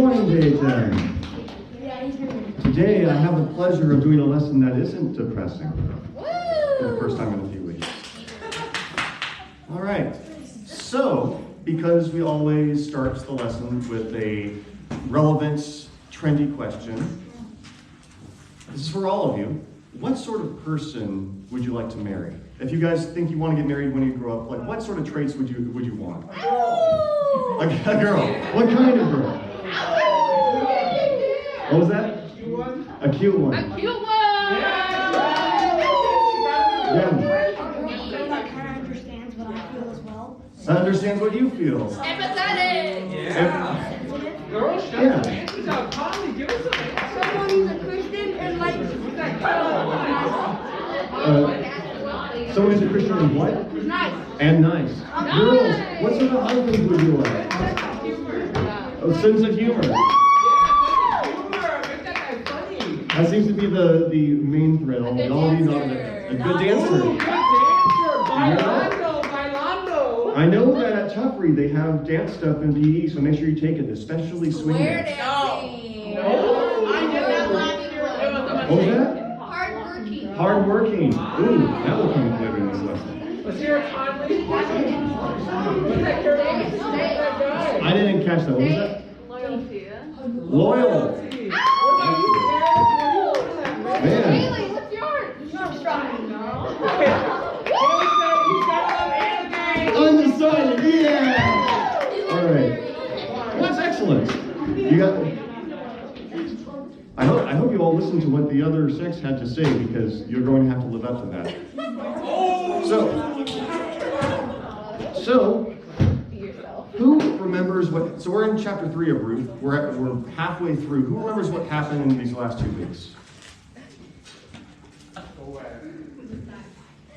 morning, JHM. Today I have the pleasure of doing a lesson that isn't depressing for the first time in a few weeks. All right, so because we always start the lesson with a relevant, trendy question, this is for all of you. What sort of person would you like to marry? If you guys think you want to get married when you grow up, like what sort of traits would you want? A girl. What kind of girl? What was that? A cute one. A cute one. A cute one. Yeah. That kind of understands what I feel as well. Understands what you feel. Empathetic. Yeah. Girls, shut Yeah. the answers out. Conley, give us some answers. Someone who's a Christian and likes Someone who's a Christian and what? nice. And nice. Girls, what sort of husband would you like? A sense of humor. That seems to be the main thread. All of you know a good dancer. Bailando. I know that at Tuffrey they have dance stuff in PE, so make sure you take it, especially swing dance. dancing. I did that last year. It was a What was that? Hardworking. Hardworking. Ooh, that will come later in this lesson. Let's hear it, Conley. What's that character? That guy. I didn't catch that. What was that? Loyalty. Loyal. What about you, Man. Haley, what's yours? Not strong. Undecided, yeah! Alright. Well, that's excellent. You got. I hope you all listened to what the other sex had to say, because you're going to have to live up to that. So who remembers what? So we're in chapter 3 of Ruth. We're halfway through. Who remembers what happened in these last 2 weeks?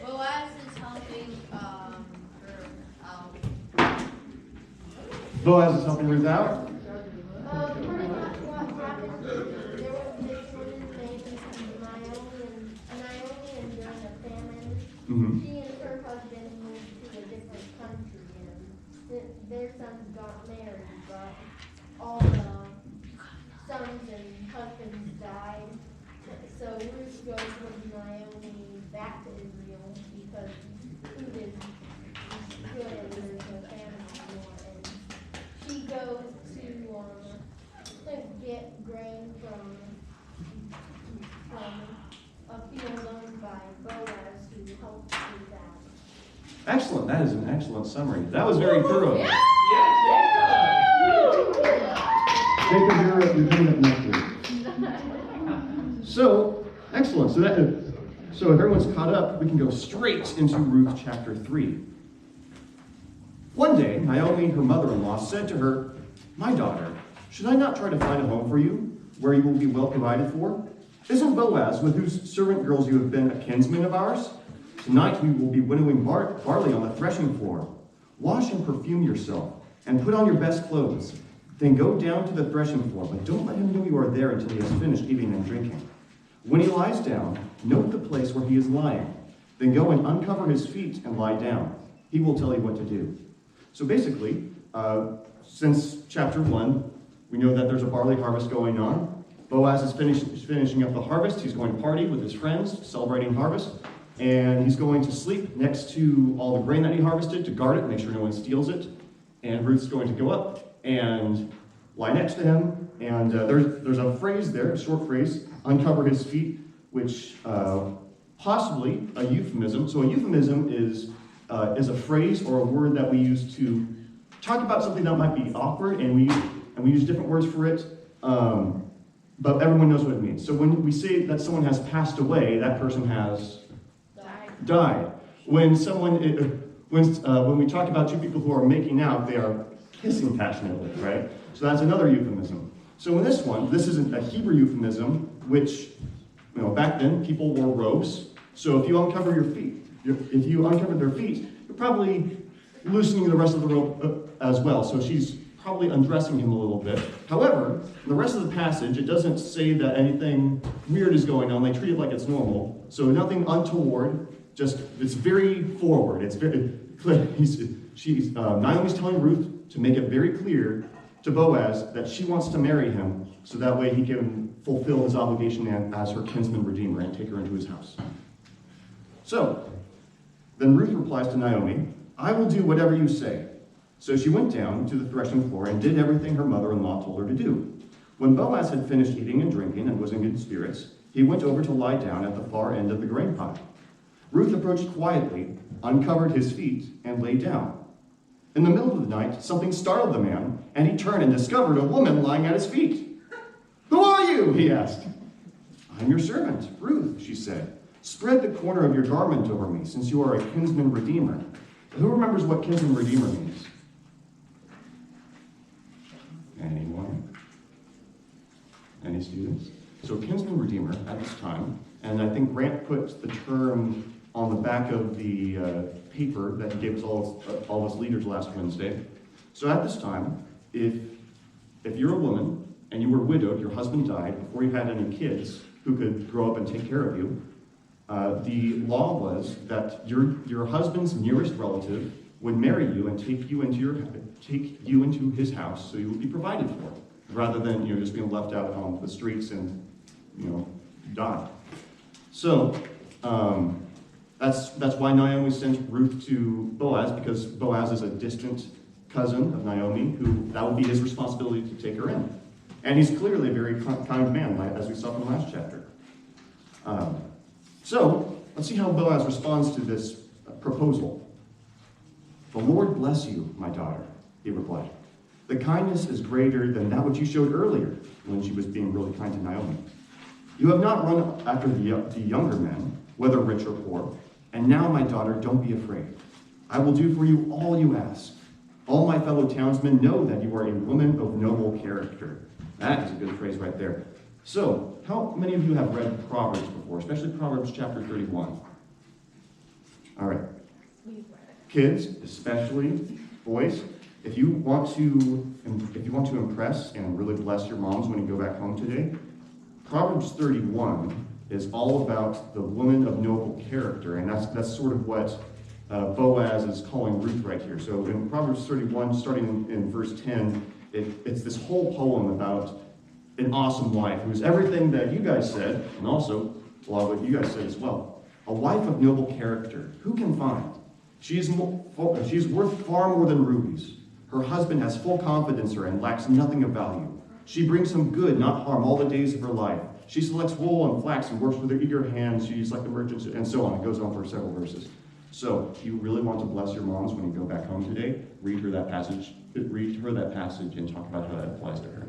Boaz is helping Boaz is helping Ruth out. Pretty much what happened, there was this woman named Naomi, and during a famine, Mm-hmm. she and her husband moved to a different country, and their sons got married, but all the sons and husbands died. So Ruth goes with Naomi back to Israel because food is good and there's no famine anymore. And she goes to get grain from a field owned by Boaz, who helped with that. Excellent. That is an excellent summary. That was very thorough. Yeah, Jacob, you're coming up next week. So, excellent. So if everyone's caught up, we can go straight into Ruth chapter 3. One day, Naomi, her mother-in-law, said to her, "My daughter, should I not try to find a home for you, where you will be well provided for? Isn't Boaz, with whose servant girls you have been, a kinsman of ours? Tonight we will be winnowing barley on the threshing floor. Wash and perfume yourself, and put on your best clothes. Then go down to the threshing floor, but don't let him know you are there until he has finished eating and drinking. When he lies down, note the place where he is lying. Then go and uncover his feet and lie down. He will tell you what to do." So basically, since chapter 1, we know that there's a barley harvest going on. Boaz is finishing up the harvest. He's going to party with his friends, celebrating harvest. And he's going to sleep next to all the grain that he harvested to guard it, make sure no one steals it. And Ruth's going to go up and lie next to him. And there's a phrase there, a short phrase, uncover his feet, which possibly a euphemism. So a euphemism is a phrase or a word that we use to talk about something that might be awkward, and we use different words for it, but everyone knows what it means. So when we say that someone has passed away, that person has died. When we talk about two people who are making out, they are kissing passionately, right? So that's another euphemism. So in this one, this isn't a Hebrew euphemism, which, back then people wore robes. So if you uncover your feet, if you uncover their feet, you're probably loosening the rest of the robe as well. So she's probably undressing him a little bit. However, in the rest of the passage, it doesn't say that anything weird is going on. They treat it like it's normal. So nothing untoward. Just it's very forward. It's very clear. Naomi's telling Ruth to make it very clear to Boaz that she wants to marry him so that way he can fulfill his obligation as her kinsman redeemer and take her into his house. So, then Ruth replies to Naomi, I will do whatever you say. So she went down to the threshing floor and did everything her mother-in-law told her to do. When Boaz had finished eating and drinking and was in good spirits, he went over to lie down at the far end of the grain pile. Ruth approached quietly, uncovered his feet, and lay down. In the middle of the night, something startled the man, and he turned and discovered a woman lying at his feet. Who are you? He asked. I'm your servant, Ruth, she said. Spread the corner of your garment over me, since you are a kinsman redeemer. Who remembers what kinsman redeemer means? Anyone? Any students? So kinsman redeemer at this time, and I think Grant put the term on the back of the paper that he gave us all of us leaders last Wednesday. So at this time, if you're a woman and you were widowed, your husband died before you had any kids who could grow up and take care of you, the law was that your husband's nearest relative would marry you and take you into his house so you would be provided for, rather than just being left out on the streets and die. So that's why Naomi sent Ruth to Boaz, because Boaz is a distant cousin of Naomi, who that would be his responsibility to take her in. And he's clearly a very kind man, as we saw from the last chapter. So let's see how Boaz responds to this proposal. The Lord bless you, my daughter, he replied. The kindness is greater than that which you showed earlier when she was being really kind to Naomi. You have not run after the younger men, whether rich or poor, and now, my daughter, don't be afraid. I will do for you all you ask. All my fellow townsmen know that you are a woman of noble character. That is a good phrase right there. So, how many of you have read Proverbs before, especially Proverbs chapter 31? All right. Kids, especially boys, if you want to impress and really bless your moms when you go back home today, Proverbs 31 is all about the woman of noble character, and that's sort of what Boaz is calling Ruth right here. So in Proverbs 31, starting in verse 10, it's this whole poem about an awesome wife who is everything that you guys said, and also a lot of what you guys said as well. A wife of noble character, who can find? She is worth far more than rubies. Her husband has full confidence in her and lacks nothing of value. She brings him good, not harm, all the days of her life. She selects wool and flax and works with her eager hands. She's like the merchants, and so on. It goes on for several verses. So, if you really want to bless your moms when you go back home today, read her that passage and talk about how that applies to her.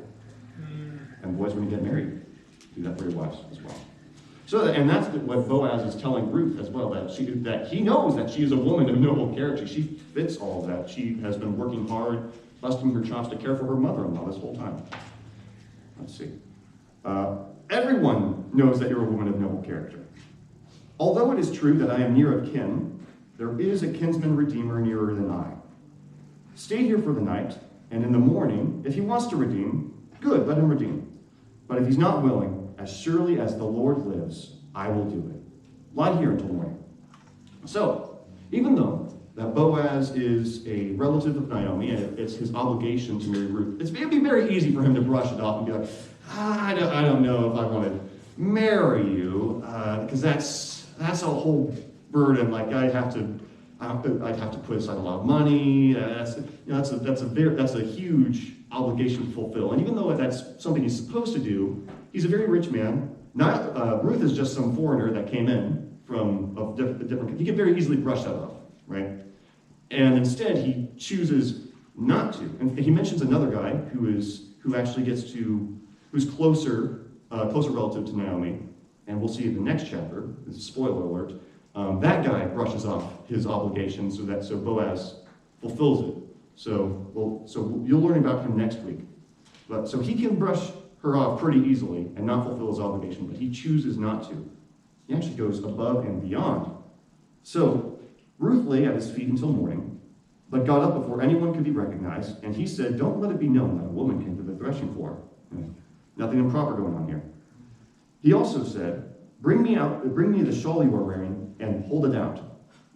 And boys, when you get married, do that for your wives as well. So, and that's what Boaz is telling Ruth as well, that he knows that she is a woman of noble character. She fits all of that. She has been working hard, busting her chops to care for her mother-in-law this whole time. Let's see. Everyone knows that you're a woman of noble character. Although it is true that I am near of kin, there is a kinsman redeemer nearer than I. Stay here for the night, and in the morning, if he wants to redeem, good, let him redeem. But if he's not willing, as surely as the Lord lives, I will do it. Lie here until morning. So, even though that Boaz is a relative of Naomi, and it's his obligation to marry Ruth, it'd be very easy for him to brush it off and be like, I don't know if I want to marry you, because that's a whole burden. Like I'd have to put aside a lot of money. That's a huge obligation to fulfill. And even though that's something he's supposed to do, he's a very rich man. Ruth is just some foreigner that came in from a different. He could very easily brush that off, right? And instead, he chooses not to. And he mentions another guy who's closer relative to Naomi, and we'll see in the next chapter. This is a spoiler alert. That guy brushes off his obligation so Boaz fulfills it. So you'll learn about him next week. So he can brush her off pretty easily and not fulfill his obligation, but he chooses not to. He actually goes above and beyond. So Ruth lay at his feet until morning, but got up before anyone could be recognized, and he said, "Don't let it be known that a woman came to the threshing floor." Nothing improper going on here. He also said, bring me the shawl you are wearing and hold it out.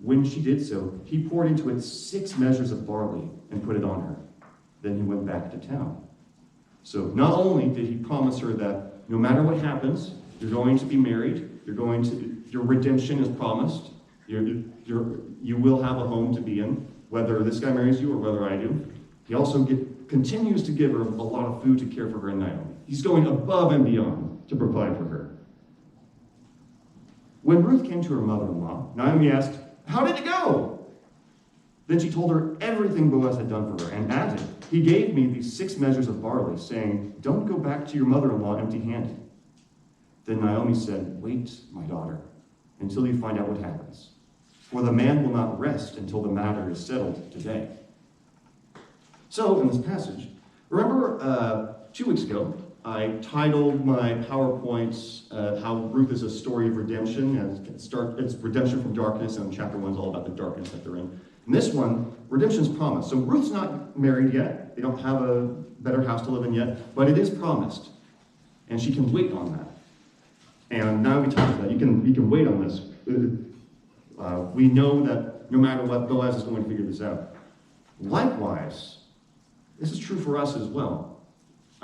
When she did so, he poured into it 6 measures of barley and put it on her. Then he went back to town. So not only did he promise her that no matter what happens, you're going to be married, your redemption is promised, you will have a home to be in, whether this guy marries you or whether I do. He also continues to give her a lot of food to care for her and Naomi. He's going above and beyond to provide for her. When Ruth came to her mother-in-law, Naomi asked, "How did it go?" Then she told her everything Boaz had done for her and added, "He gave me these 6 measures of barley, saying, 'Don't go back to your mother-in-law empty-handed.'" Then Naomi said, "Wait, my daughter, until you find out what happens. For the man will not rest until the matter is settled today." So, in this passage, remember 2 weeks ago, I titled my PowerPoints, how Ruth is a story of redemption, and it's redemption from darkness, and chapter 1 is all about the darkness that they're in. In this one, redemption's promised. So Ruth's not married yet. They don't have a better house to live in yet, but it is promised. And she can wait on that. And now we talk about that. You can wait on this. We know that no matter what, Boaz is going to figure this out. Likewise, this is true for us as well.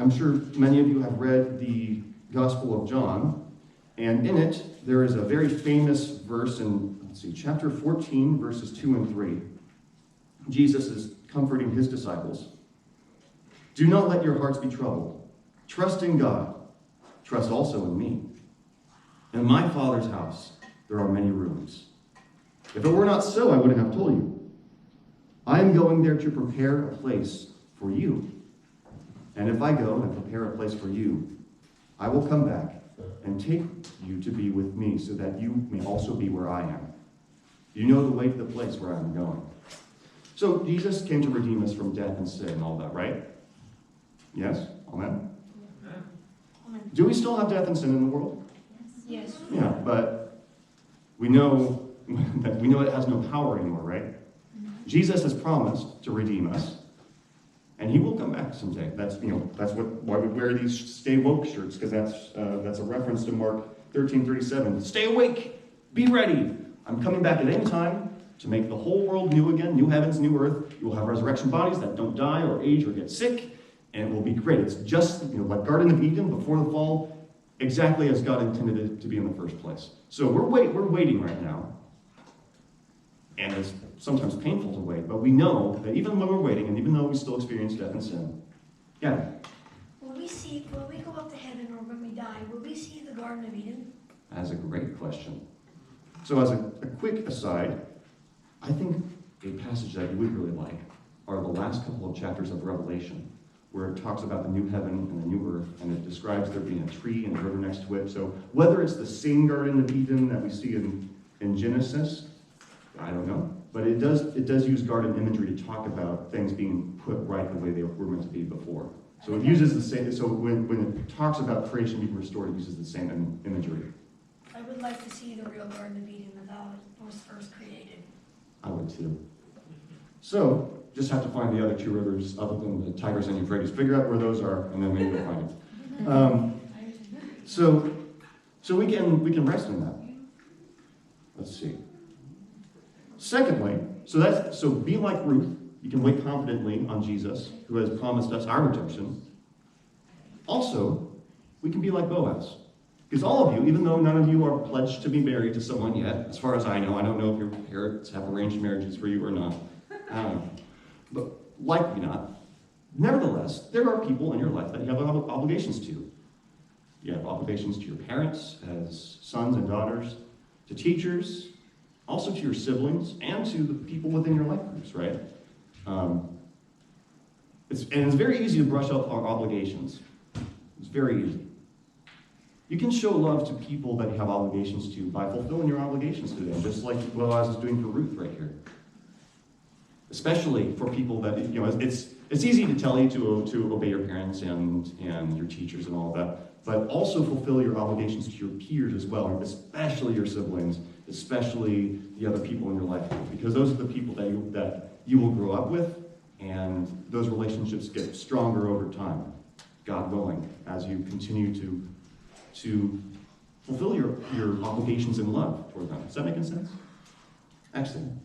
I'm sure many of you have read the Gospel of John, and in it, there is a very famous verse in, chapter 14, verses 2 and 3. Jesus is comforting his disciples. "Do not let your hearts be troubled. Trust in God. Trust also in me. In my Father's house, there are many rooms. If it were not so, I wouldn't have told you. I am going there to prepare a place for you. And if I go and prepare a place for you, I will come back and take you to be with me so that you may also be where I am. You know the way to the place where I am going." So Jesus came to redeem us from death and sin and all that, right? Yes? Amen? Amen. Do we still have death and sin in the world? Yes. Yeah, but we know that it has no power anymore, right? Jesus has promised to redeem us. And he will come back someday. That's why we wear these Stay Woke shirts, because that's a reference to Mark 13:37. Stay awake, be ready. I'm coming back at any time to make the whole world new again, new heavens, new earth. You will have resurrection bodies that don't die or age or get sick, and it will be great. It's just like Garden of Eden before the fall, exactly as God intended it to be in the first place. So we're waiting right now. And it's sometimes painful to wait, but we know that even when we're waiting, and even though we still experience death and sin, Will we go up to heaven, or when we die, will we see the Garden of Eden? That's a great question. So as a quick aside, I think a passage that you would really like are the last couple of chapters of Revelation, where it talks about the new heaven and the new earth, and it describes there being a tree and a river next to it. So whether it's the same Garden of Eden that we see in Genesis, I don't know. But it does use garden imagery to talk about things being put right the way they were meant to be before. So it uses the same, so when it talks about creation being restored, it uses the same imagery. I would like to see the real Garden of Eden without it was first created. I would too. So, just have to find the other 2 rivers other than the Tigris and Euphrates. Figure out where those are, and then maybe we'll find it. So we can rest in that. Let's see. Secondly, so be like Ruth. You can wait confidently on Jesus, who has promised us our redemption. Also, we can be like Boaz. Because all of you, even though none of you are pledged to be married to someone yet, as far as I know, I don't know if your parents have arranged marriages for you or not. I don't know. But likely not. Nevertheless, there are people in your life that you have obligations to. You have obligations to your parents as sons and daughters, to teachers, also to your siblings, and to the people within your life groups, right? It's very easy to brush up our obligations. It's very easy. You can show love to people that you have obligations to by fulfilling your obligations to them, just like what I was doing for Ruth right here. Especially for people that, it's easy to tell you to obey your parents and your teachers and all that, but also fulfill your obligations to your peers as well, especially your siblings, especially the other people in your life, because those are the people that you will grow up with, and those relationships get stronger over time, God willing, as you continue to fulfill your obligations in love toward them. Does that make any sense? Excellent.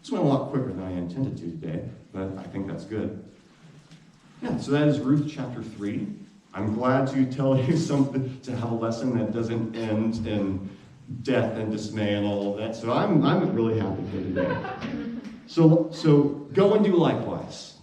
This went a lot quicker than I intended to today, but I think that's good. Yeah, so that is Ruth chapter 3. I'm glad to tell you something, to have a lesson that doesn't end in death and dismay and all of that. So I'm really happy for today. So go and do likewise.